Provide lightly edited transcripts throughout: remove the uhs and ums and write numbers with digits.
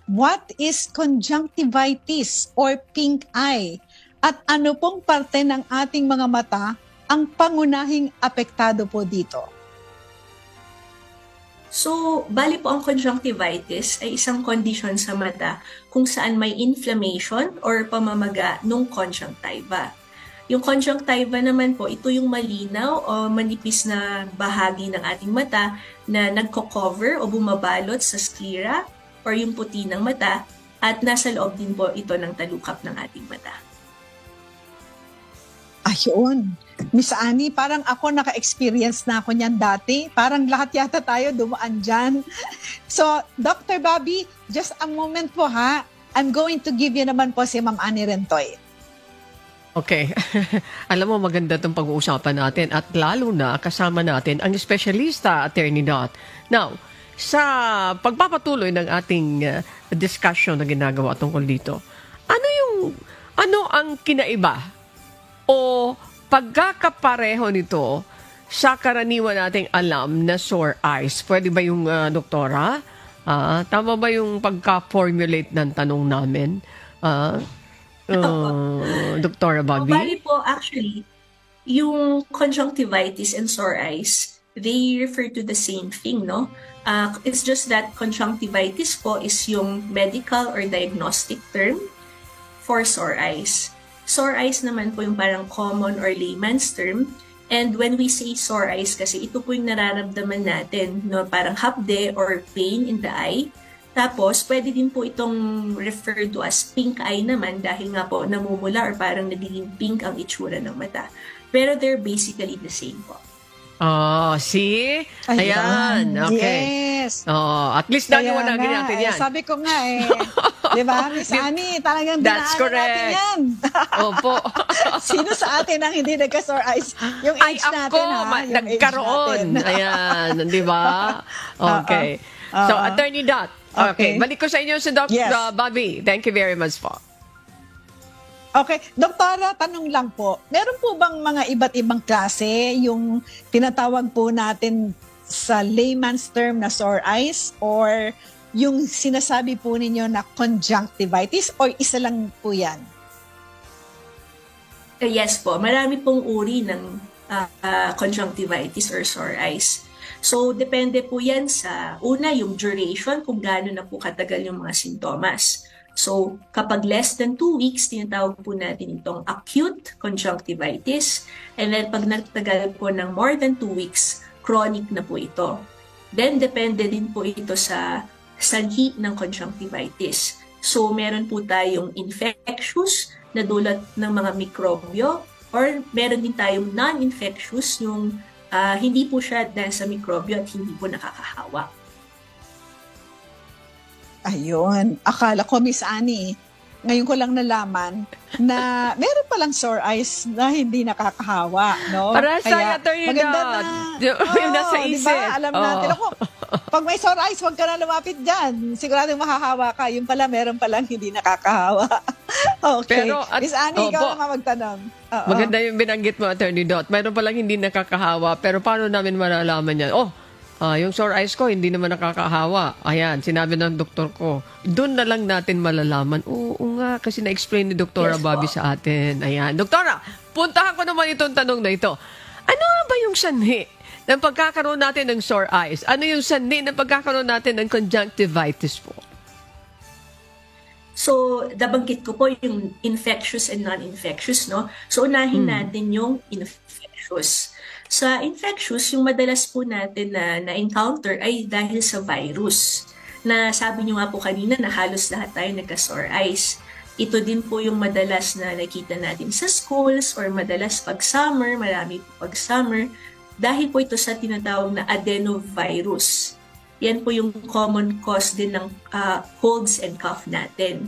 what is conjunctivitis or pink eye? At ano pong parte ng ating mga mata ang pangunahing apektado po dito? So, bali po ang conjunctivitis ay isang kondisyon sa mata kung saan may inflammation or pamamaga ng conjunctiva. Yung conjunctiva naman po, ito yung malinaw o manipis na bahagi ng ating mata na nagko-cover o bumabalot sa sclera or yung puti ng mata at nasa loob din po ito ng talukap ng ating mata. Ayun. Miss Annie, parang ako naka-experience na ako niyan dati. Parang lahat yata tayo dumaan dyan. So, Dr. Bobby, just a moment po ha. I'm going to give you naman po si Ma'am Annie Rentoy. Okay. Alam mo, maganda itong pag-uusapan natin at lalo na kasama natin ang espesyalista, Attorney Dot. Now, sa pagpapatuloy ng ating discussion na ginagawa tungkol dito, ano ang kinaiba o pagkakapareho nito sa karaniwan nating alam na sore eyes? Pwede ba yung doktora? Tama ba yung pagka-formulate ng tanong namin? Doktora Bobby? Bali po, actually, yung conjunctivitis and sore eyes, they refer to the same thing, no? It's just that conjunctivitis po is yung medical or diagnostic term for sore eyes. Sore eyes naman po yung parang common or layman's term. And when we say sore eyes kasi, ito po yung nararamdaman natin, no? Parang hapde or pain in the eye. Tapos, pwede din po itong referred to as pink eye naman dahil nga po namumula or parang nagiging pink ang itsura ng mata. Pero they're basically the same po. See? Ayan. Okay. Yes. At least naliwanagin natin yan. Sabi ko nga di ba, Miss Annie, talagang That's dinaanan natin yan. Opo. Sino sa atin ang hindi nagka-sore eyes? Yung age natin, Yung nagkaroon. Ayan, di ba? Okay. So, Attorney Dot. Okay. Balik ko sa inyo si Dr. Bobby. Thank you very much po. Okay. Doktora, tanong lang po. Meron po bang mga iba't ibang klase yung tinatawag po natin sa layman's term na sore eyes or yung sinasabi po ninyo na conjunctivitis or isa lang po yan? Yes po. Marami pong uri ng conjunctivitis or sore eyes. So, depende po yan sa una, yung duration, kung gaano na po katagal yung mga sintomas. So, kapag less than 2 weeks, tinatawag po natin itong acute conjunctivitis. And then, pag nagtagal po ng more than 2 weeks, chronic na po ito. Then, depende din po ito sa sanhi ng conjunctivitis. So, meron po tayong infectious na dulot ng mga mikrobyo or meron din tayong non-infectious yung hindi po siya dahil sa mikrobyo at hindi po nakakahawa. Ayun. Akala ko, Miss Annie, ngayon ko lang nalaman na meron palang sore eyes na hindi nakakahawa, no? Para sa Attorney maganda Dot. na. Yung nasa isip. Diba? Alam natin. Ako, pag may sore eyes, huwag ka na lumapit dyan. Siguradong mahahawa ka. Yung pala, meron palang hindi nakakahawa. Okay. Pero Miss Annie, ikaw naman magtanong. Maganda yung binanggit mo, Attorney Dot. Meron palang hindi nakakahawa. Pero paano namin malalaman yan? Yung sore eyes ko, hindi naman nakakahawa. Ayan, sinabi ng doktor ko. Doon na lang natin malalaman. Oo nga, kasi na-explain ni Doktora Bobby sa atin. Ayan. Doktora, puntahan ko naman itong tanong na ito. Ano ba yung sanhi ng pagkakaroon natin ng sore eyes? Ano yung sanhi ng pagkakaroon natin ng conjunctivitis po? So, nabanggit ko po yung infectious and non-infectious, no? So, unahin natin yung infectious. Sa infectious, yung madalas po natin na-encounter ay dahil sa virus. Na sabi nyo nga po kanina na halos lahat tayo nagka-sore eyes. Ito din po yung madalas na nakita natin sa schools or madalas pag summer, marami po pag summer. Dahil po ito sa tinatawag na adenovirus. Yan po yung common cause din ng colds and cough natin.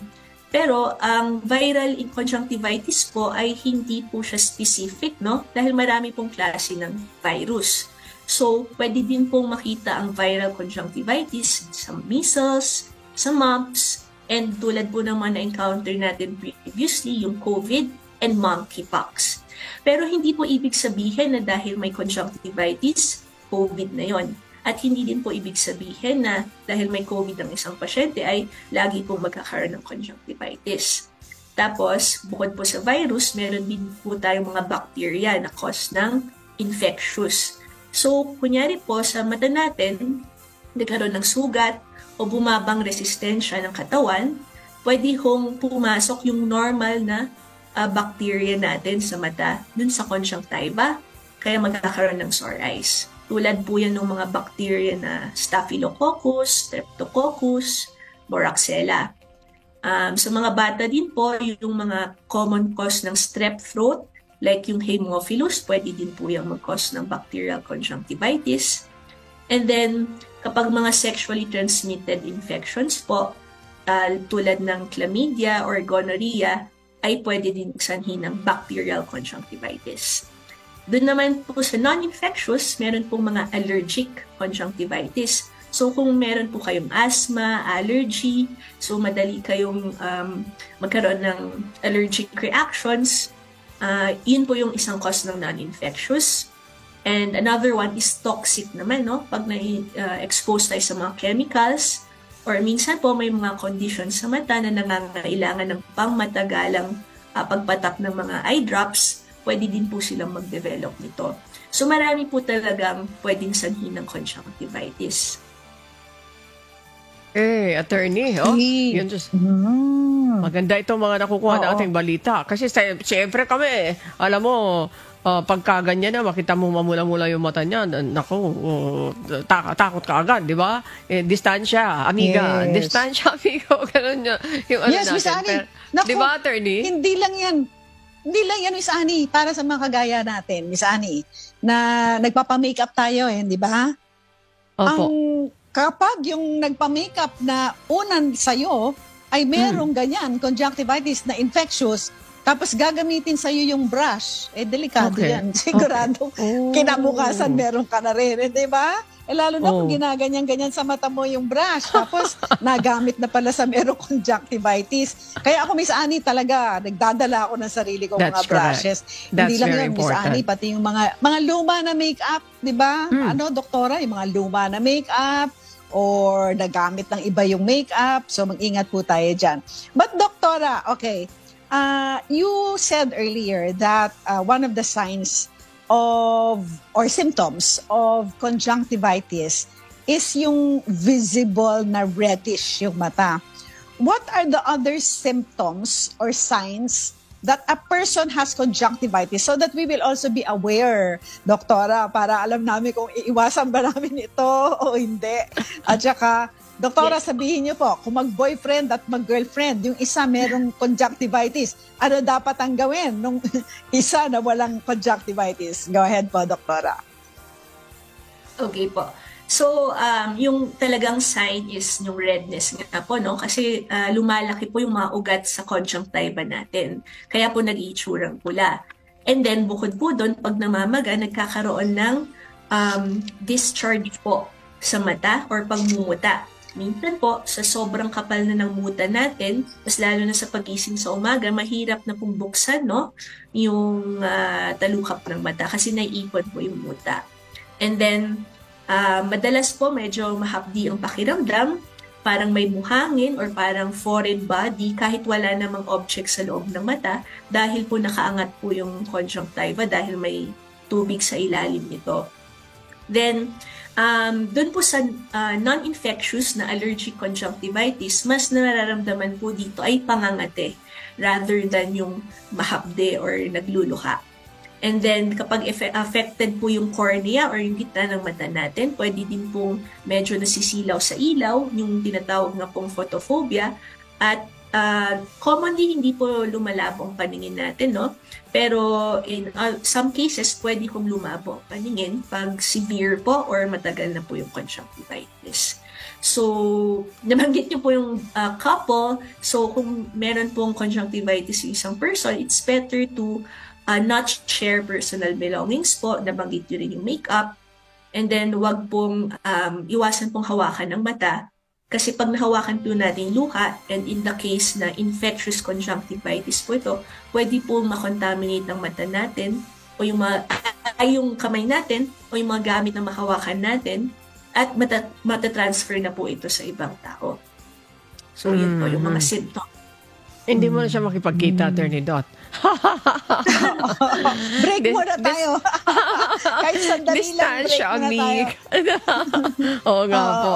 Pero ang viral conjunctivitis po ay hindi po siya specific, no? Dahil marami pong klase ng virus. So, pwede din pong makita ang viral conjunctivitis sa measles, sa mumps, and tulad po ng mga na-encounter natin previously, yung COVID and monkeypox. Pero hindi po ibig sabihin na dahil may conjunctivitis, COVID na yon. At hindi din po ibig sabihin na dahil may COVID ang isang pasyente ay lagi pong magkakaroon ng conjunctivitis. Tapos, bukod po sa virus, meron din po tayong mga bacteria na cause ng infectious. So, kunyari po sa mata natin, nagkaroon ng sugat o bumabang resistensya ng katawan, pwede hong pumasok yung normal na bacteria natin sa mata dun sa conjunctiva, kaya magkakaroon ng sore eyes. Tulad po yan ng mga bacteria na Staphylococcus, Streptococcus, Moraxella. Sa mga bata din po, yung mga common cause ng strep throat, like yung Haemophilus, pwede din po yung mag-cause ng bacterial conjunctivitis. And then, kapag mga sexually transmitted infections po, tulad ng chlamydia or gonorrhea, ay pwede din sanhi ng bacterial conjunctivitis. Doon naman po sa non-infectious, meron pong mga allergic conjunctivitis. So kung meron po kayong asthma, allergy, so madali kayong magkaroon ng allergic reactions, yun po yung isang cause ng non-infectious. And another one is toxic naman, no? Pag na-expose tayo sa mga chemicals, or minsan po may mga conditions sa mata na nangangailangan ng pangmatagalang pagpatak ng mga eye drops, pwede din po silang mag-develop nito. So marami po talagang pwedeng sanhi ng conjunctivitis. Attorney, yun just, maganda itong mga nakukuha nating balita. Kasi siyempre kami, alam mo, pagka ganyan na, makita mo mamula-mula yung mata niya, naku, takot ka agad, di ba? Distansya, amiga. Yes. Distansya, amigo. Ganun yung ano yes, natin. Miss Annie. Di ba, attorney? Hindi lang yan, Miss Annie, para sa mga kagaya natin, Miss Annie, na nagpapa-makeup tayo, di ba? Opo. Kapag yung nagpa-makeup na unan sa'yo ay merong ganyan, conjunctivitis na infectious, tapos gagamitin sa'yo yung brush, delikado yan. Sigurado, kinabukasan meron ka na rin, di ba? Lalo na kung ginaganyan-ganyan sa mata mo yung brush, tapos nagamit na pala sa merong conjunctivitis. Kaya ako, Miss Annie, talaga, nagdadala ako ng sarili kong mga brushes. Hindi lang yun, Miss Annie, pati yung mga luma na makeup, di ba? Doktora, yung mga luma na makeup, or nagamit ng iba yung makeup. So, mag-ingat po tayo dyan. But, Doktora, okay, you said earlier that one of the signs of or symptoms of conjunctivitis is yung visible na reddish yung mata. What are the other symptoms or signs that a person has conjunctivitis so that we will also be aware, Doktora, para alam namin kung iiwasan ba namin ito o hindi. At saka, Doktora, sabihin niyo po, kung mag-boyfriend at mag-girlfriend, yung isa merong conjunctivitis, ano dapat ang gawin nung isa na walang conjunctivitis? Go ahead po, Doktora. Okay po. So, yung talagang sign is yung redness nga po, no? Kasi lumalaki po yung mga ugat sa conjunctiva natin. Kaya po nag-iitsurang pula. And then, bukod po doon, pag namamaga, nagkakaroon ng discharge po sa mata or pagmumuta. Minsan po, sa sobrang kapal na ng muta natin, mas lalo na sa pagising sa umaga, mahirap na pong buksan, no? Yung talukap ng mata kasi naiipon po yung muta. And then, madalas po medyo mahapdi ang pakiramdam, parang may buhangin or parang foreign body kahit wala namang object sa loob ng mata dahil po nakaangat po yung conjunctiva dahil may tubig sa ilalim nito. Then, doon po sa non-infectious na allergic conjunctivitis, mas nararamdaman po dito ay pangangate rather than yung mahapde or nagluluha. And then, kapag affected po yung cornea or yung gitna ng mata natin, pwede din pong medyo nasisilaw sa ilaw, yung tinatawag na pong photophobia. At commonly, hindi po lumalabo ang paningin natin, no? Pero in some cases, pwede kong lumabo ang paningin pag severe po or matagal na po yung conjunctivitis. So, nabanggit niyo po yung couple. So, kung meron pong conjunctivitis yung isang person, it's better to not share personal belongings po, nabanggit nyo rin yung makeup, and then wag pong iwasan pong hawakan ng mata kasi pag nahawakan po natin yung luha, and in the case na infectious conjunctivitis po ito, pwede po makontaminate ang mata natin o yung kamay natin o yung mga gamit na mahawakan natin, at matatransfer na po ito sa ibang tao. So, yun po yung mga symptoms. Hindi mo na siya makipagkita, Attorney Dot. Break muna tayo. Kahit sandali lang, break muna tayo. Oo nga po.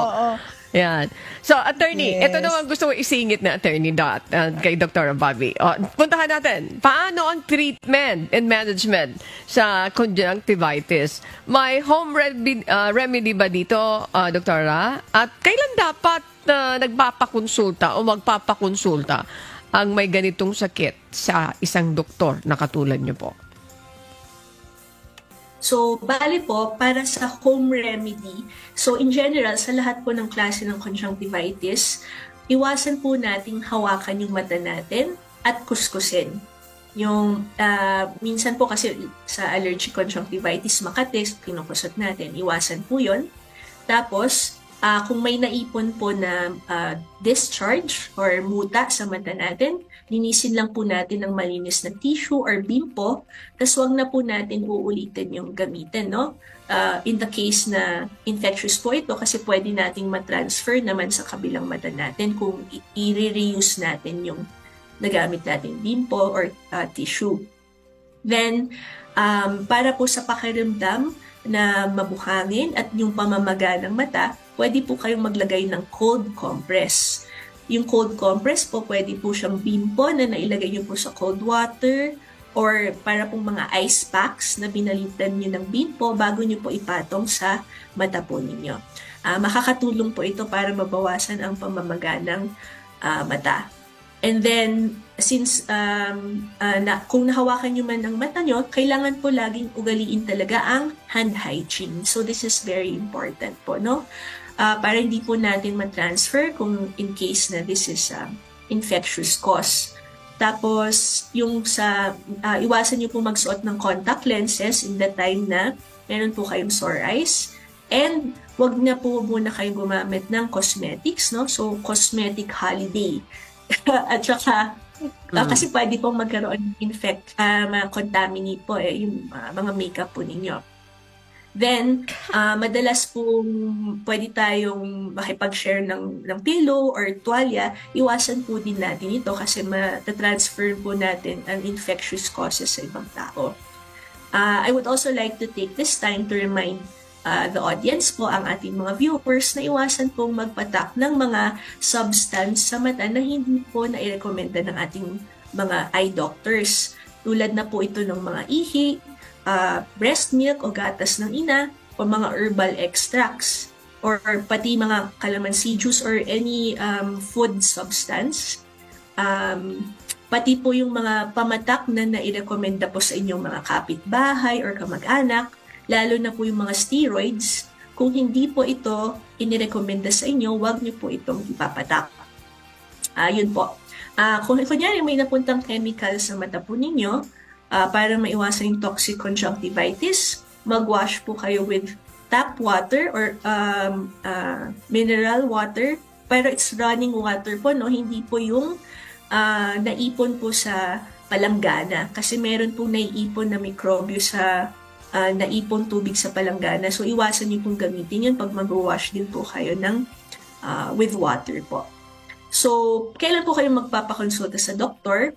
Yan. So, Attorney, Yes. ito naman gusto ko isingit na Attorney Dot kay Dr. Bobby. Puntahan natin, paano ang treatment and management sa conjunctivitis? May home remedy ba dito, Doktora? At kailan dapat nagpapakonsulta o magpapakonsulta ang may ganitong sakit sa isang doktor na katulad niyo po? So, bali po, para sa home remedy, so in general, sa lahat po ng klase ng conjunctivitis, iwasan po nating hawakan yung mata natin at kuskusin. Yung, minsan po kasi sa allergic conjunctivitis, makati, kinukusot natin, iwasan po yun. Tapos, kung may naipon po na discharge or muta sa mata natin, linisin lang po natin ng malinis na tissue or bimpo, tapos wag na po natin uulitin yung gamitin, no? In the case na infectious po ito, kasi pwede nating matransfer naman sa kabilang mata natin kung i-reuse natin yung nagamit nating bimpo or tissue. Then, para po sa pakiramdam na mabuhangin at yung pamamaga ng mata, pwede po kayong maglagay ng cold compress. Yung cold compress po, pwede po siyang bimpo na nailagay nyo po sa cold water or para pong mga ice packs na binalitan nyo ng bimpo bago nyo po ipatong sa mata po ninyo. Makakatulong po ito para mabawasan ang pamamaga ng mata. And then, since kung nahawakan nyo man ang mata nyo, kailangan po laging ugaliin talaga ang hand hygiene. So, this is very important po, no? Para hindi po natin matransfer kung in case na this is infectious cause. Tapos, yung iwasan nyo po magsuot ng contact lenses in the time na meron po kayong sore eyes. And, wag na po muna kayong gumamit ng cosmetics, no? So, cosmetic holiday. At saka, kasi pwede pong magkaroon contaminate po yung mga makeup po ninyo. Then, madalas pong pwede tayong makipag-share ng pillow or tuwalya, iwasan po din natin ito kasi matatransfer po natin ang infectious causes sa ibang tao. I would also like to take this time to remind the audience po, ang ating mga viewers, na iwasan pong magpatak ng mga substance sa mata na hindi po na-recommenda ng ating mga eye doctors. Tulad na po ito ng mga ihi, breast milk o gatas ng ina, o mga herbal extracts, or pati mga calamansi juice or any food substance. Pati po yung mga pamatak na nairekomenda po sa inyong mga kapitbahay or kamag-anak, lalo na po yung mga steroids. Kung hindi po ito inirekomenda sa inyo, huwag niyo po itong ipapatak. Yun po. Kung kunyari may napuntang chemical sa mata po ninyo, para maiwasan yung toxic conjunctivitis, mag-wash po kayo with tap water or mineral water. Pero it's running water po, no? Hindi po yung naipon po sa palanggana. Kasi meron po naiipon na mikrobyo sa naipon tubig sa palanggana. So, iwasan niyo pong gamitin yun pag mag-wash din po kayo ng with water po. So, kailan po kayo magpapakonsulta sa doktor?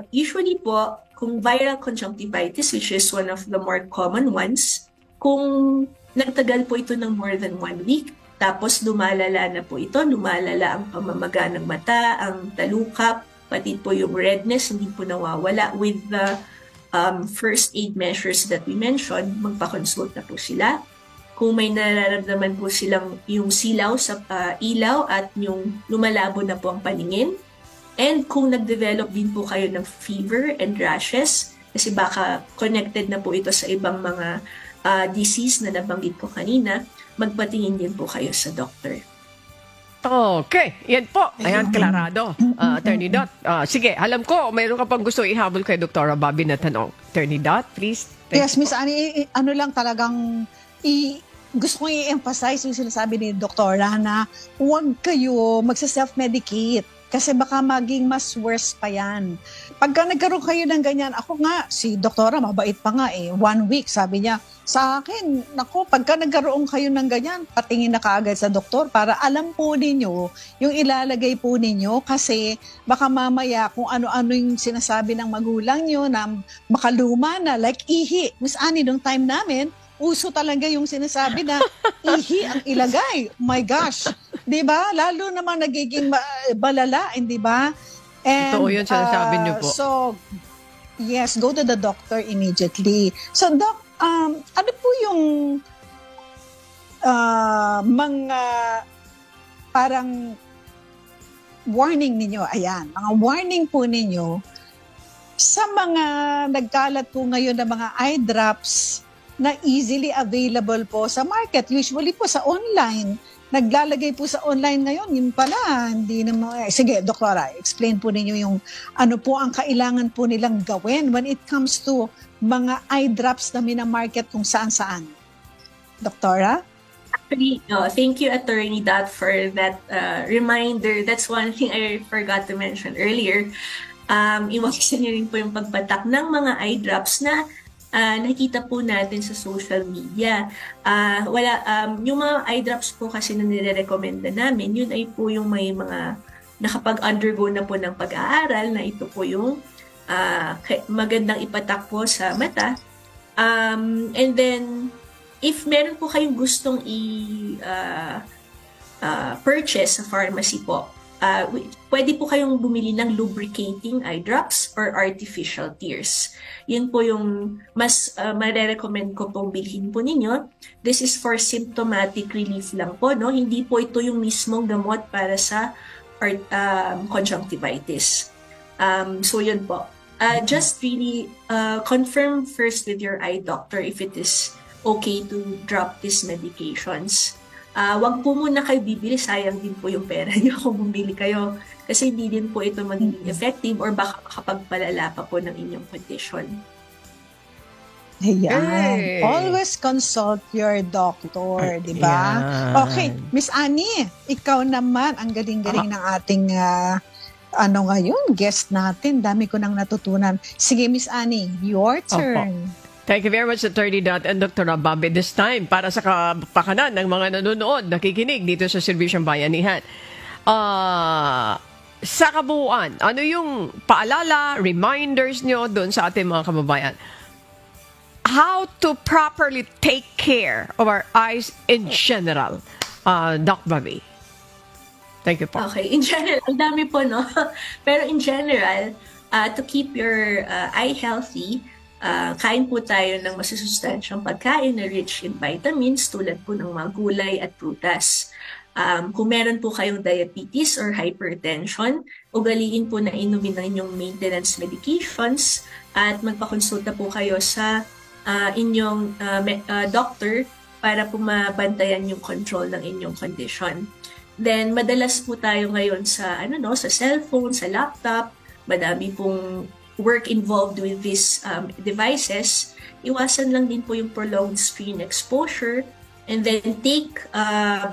Usually po, kung viral conjunctivitis, which is one of the more common ones, kung nagtagal po ito ng more than 1 week, tapos lumalala na po ito, lumalala ang pamamaga ng mata, ang talukap, pati po yung redness, hindi po nawawala. With the first aid measures that we mentioned, magpa-consult na po sila. Kung may nararamdaman po silang yung silaw sa ilaw at yung lumalabo na po ang paningin, and kung nag-develop din po kayo ng fever and rashes, kasi baka connected na po ito sa ibang mga disease na nabanggit ko kanina, magpatingin din po kayo sa doctor. Okay, yan po. Ayan, klarado. Attorney Dot. Sige, alam ko, mayroon ka pang gusto ihabol kay Dr. Bobby na tanong. Attorney Dot, please. Yes, Miss Annie, ano lang talagang gusto kong i-emphasize yung sinasabi ni Doktora na huwag kayo magsa-self-medicate. Kasi baka maging mas worse pa yan. Pagka nagkaroon kayo ng ganyan, ako nga, si doktora, mabait pa nga 1 week, sabi niya, sa akin, naku, pagka nagkaroon kayo ng ganyan, patingin na kaagad sa doktor para alam po ninyo yung ilalagay po ninyo kasi baka mamaya kung ano-ano yung sinasabi ng magulang nyo na makaluma na, like ihi. Miss Annie, nung time namin, uso talaga yung sinasabi na ihi ang ilagay. Oh my gosh. 'Di ba? Lalo naman nagiging balala, hindi ba? And ito yun sinasabi niyo po. So, yes, go to the doctor immediately. So, doc, ano po yung mga parang warning ninyo? Ayan, mga warning po ninyo sa mga nagkalat po ngayon ng mga eye drops na easily available po sa market. Usually po sa online. Naglalagay po sa online ngayon, yun pala, hindi naman. Sige, doktora, explain po ninyo yung ano po ang kailangan po nilang gawin when it comes to mga eye drops na minamarket kung saan-saan. Doktora? Actually, thank you, Attorney Dat, for that reminder. That's one thing I forgot to mention earlier. Iwasan niyo rin po yung pagpatak ng mga eye drops na nakita po natin sa social media. Yung mga eye drops po kasi na nire-recommenda namin, yun ay po yung may mga nakapag-undergo na po ng pag-aaral na ito po yung magandang ipatak po sa mata. And then, if meron po kayong gustong purchase sa pharmacy po, pwede po kayong bumili ng lubricating eye drops or artificial tears. Yun po yung mas mare-recommend ko pong bilhin po ninyo. This is for symptomatic relief lang po, no? Hindi po ito yung mismong gamot para sa conjunctivitis. So yun po. Just really confirm first with your eye doctor if it is okay to drop these medications. Wag po muna kayo bibili, sayang din po yung pera niyo kung bumili kayo kasi hindi din po ito magiging effective or baka makapagpalala pa po ng inyong condition. Ayan. Hey. Always consult your doctor, di ba? Ayan. Okay, Miss Annie, ikaw naman, ang galing-galing ng ating ngayon, guest natin. Dami ko nang natutunan. Sige, Miss Annie, your turn. Opo. Thank you very much, Attorney Dot and Dr. Bambi. This time, para sa kapakanan ng mga nanonood, nakikinig dito sa Serbisyong Bayanihan. Sa kabuuan, ano yung paalala, reminders nyo doon sa ating mga kababayan? How to properly take care of our eyes in general, Doc Bambi? Thank you po. Okay, in general, ang dami po, no? Pero in general, to keep your eye healthy, kain po tayo ng masusustansyang pagkain na rich in vitamins tulad po ng mga gulay at prutas. Kung meron po kayong diabetes or hypertension, ugaliin po na inumin ng inyong maintenance medications at magpakonsulta po kayo sa inyong doctor para po mabantayan yung control ng inyong condition. Then, madalas po tayo ngayon sa sa cellphone, sa laptop, madami pong work involved with these devices. Iwasan lang din po yung prolonged screen exposure and then take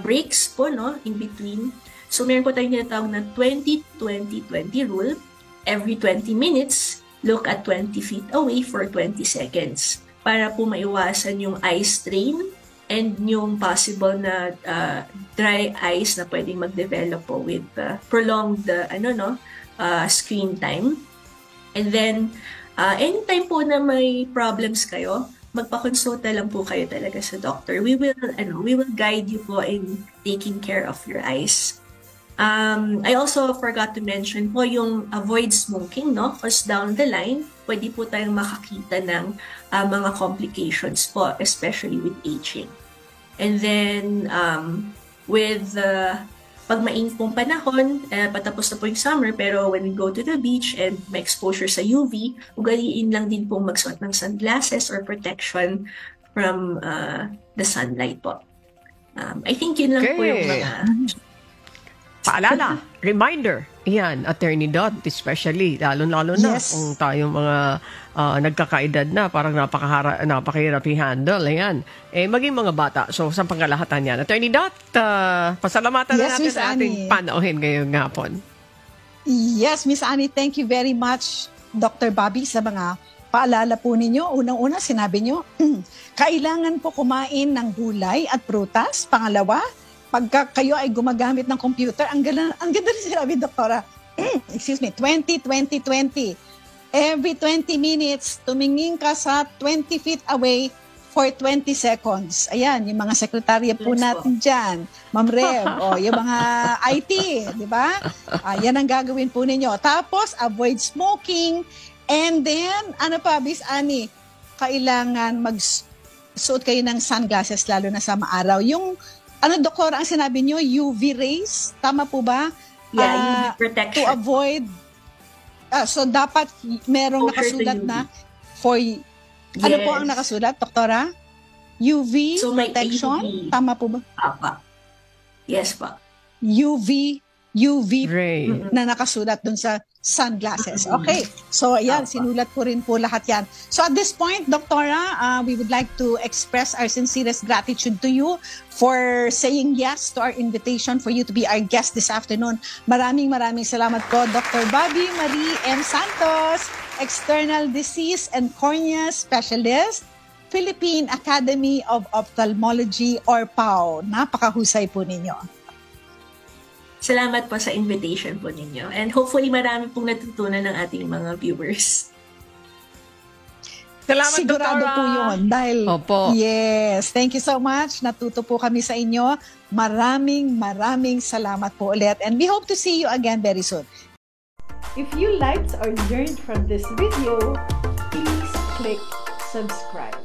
breaks po, no, in between. So, meron po tayong tinatawag na 20-20-20 rule. Every 20 minutes, look at 20 feet away for 20 seconds para po maiwasan yung eye strain and yung possible na dry eyes na pwedeng mag-develop po with prolonged screen time. And then, anytime po na may problems kayo, magpakonsulta lang po kayo talaga sa doctor. We will guide you po in taking care of your eyes. I also forgot to mention po yung avoid smoking, no? Because down the line, pwede po tayong makakita ng mga complications po, especially with aging. And then, pag mainit pong panahon, patapos na po yung summer, pero when we go to the beach and may exposure sa UV, ugaliin lang din pong magsuot ng sunglasses or protection from the sunlight po. I think yun lang po yung mga paalala, reminder. Yan, Attorney Dot, especially, lalo-lalo na kung tayong mga nagkakaedad na, parang napakahirap i-handle. Ayan. Maging mga bata. So, sa pangkalahatan yan. Attorney Dot, pasalamatan na natin sa ating panauhin ngayong hapon. Yes, Miss Annie, thank you very much, Dr. Bobby, sa mga paalala po ninyo. Unang-una, sinabi nyo, kailangan po kumain ng gulay at prutas. Pangalawa, pagka kayo ay gumagamit ng computer, ang ganda rin sinabi, Doktora, excuse me, 20-20-20. Every 20 minutes, tumingin ka sa 20 feet away for 20 seconds. Ayan, yung mga sekretarya po natin dyan. Ma'am Rev, yung mga IT, di ba? Yan ang gagawin po ninyo. Tapos, avoid smoking. And then, ano pa, Miss Annie, kailangan magsuot kayo ng sunglasses, lalo na sa maaraw. Yung, Doktor, ang sinabi nyo, UV rays, tama po ba? Yeah, UV protection. To avoid, so dapat merong nakasulat na for, ano po ang nakasulat, Doktora? UV protection, tama po ba? Apa. Yes pa. UV ray na nakasulat dun sa sunglasses. Okay. So, ayan, sinulat ko rin po lahat yan. So, at this point, Doktora, we would like to express our sincerest gratitude to you for saying yes to our invitation for you to be our guest this afternoon. Maraming salamat po, Dr. Bobby Marie M. Santos, External Disease and Cornea Specialist, Philippine Academy of Ophthalmology or PAO. Napakahusay po ninyo. Salamat po sa invitation po ninyo. And hopefully marami pong natutunan ng ating mga viewers. Salamat, sigurado Doktora. po yun. Dahil, Opo. Yes, thank you so much. Natuto po kami sa inyo. Maraming salamat po ulit. And we hope to see you again very soon. If you liked or learned from this video, please click subscribe.